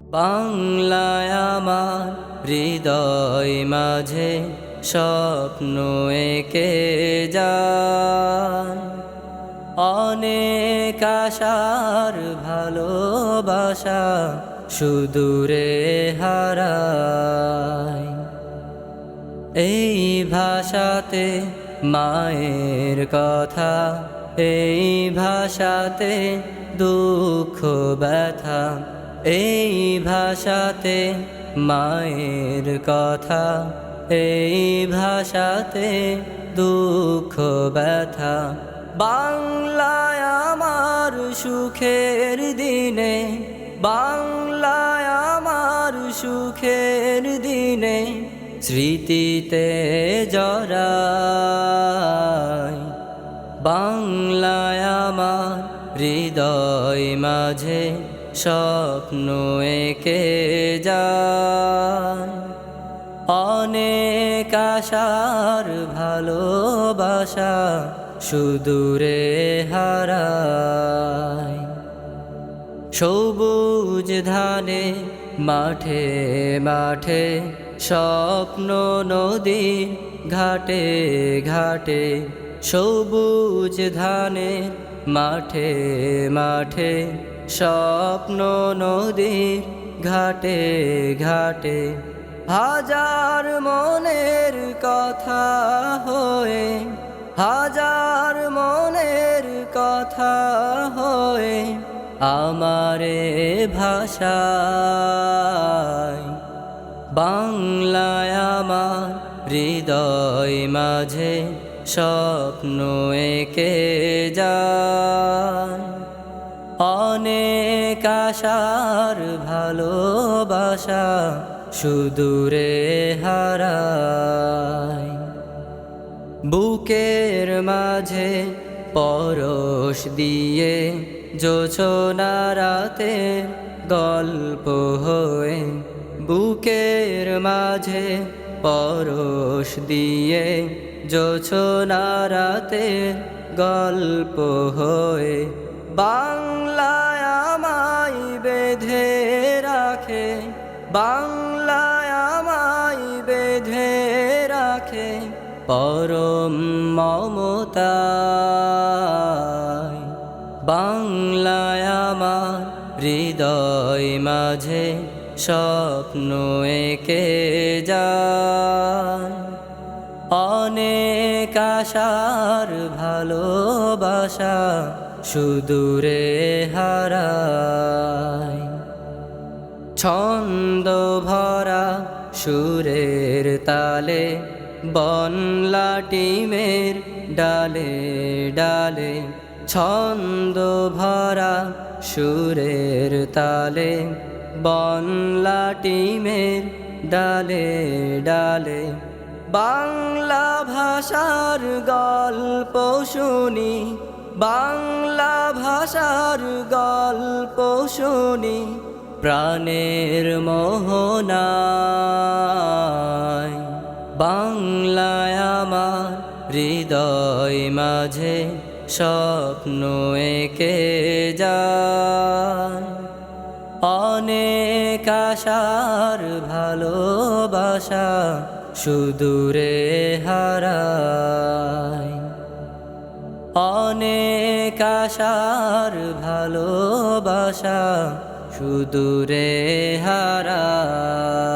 বাংলায় আমার হৃদয় মাঝে স্বপ্ন এঁকে যায়, অনেক আশার ভালোবাসা সুদূরে হারায়। এই ভাষাতে মায়ের কথা, এই ভাষাতে দুঃখ ব্যথা, এই ভাষাতে মায়ের কথা, এই ভাষাতে দুঃখ ব্যথা। বাংলায় আমার সুখের দিনে, বাংলায় আমার সুখের দিনে স্মৃতিতে জড়ায়। বাংলায় আমার হৃদয় মাঝে স্বপ্ন এঁকে যায়, অনেক আশার ভালোবাসা সুদূরে হারায়। সবুজ ধানে মাঠে মাঠে স্বপ্ন নদীর ঘাটে ঘাটে, সবুজ ধানে মাঠে মাঠে স্বপ্ন নদীর ঘাটে ঘাটে। হাজার মনের কথা হয়ে, হাজার মনের কথা হয়ে আমারে ভাষায়। বাংলায় আমার হৃদয় মাঝে স্বপ্ন এঁকে যায়, অনেক আশার ভালোবাসা সুদূরে হারায়। বুকের মাঝে পরশ দিয়ে জোছনা রাতের গল্প হয়ে, বুকের মাঝে পরশ দিয়ে জোছনা রাতের গল্প হয়ে বাংলায় আমায় বেঁধে রাখে, বাংলায় আমায় বেঁধে রাখে পরম মমতায়। বাংলায় আমার হৃদয় মাঝে স্বপ্ন এঁকে যায়, অনেক আশার ভালোবাসা সুদূরে হারায়। ছন্দ ভরা সুরের তালে বনলাটিমের ডালে ডালে, ছন্দ ভরা সুরের তালে বনলাটিমের ডালে ডালে। বাংলা ভাষার গল্প শুনি, বাংলা ভাষার গল্প শুনি প্রাণের মোহনায়। বাংলায় আমার হৃদয় মাঝে স্বপ্ন এঁকে যায়, অনেক আশার ভালোবাসা সুদূরে হারায়, অনেক আশার ভালোবাসা সুদূরে হারায়।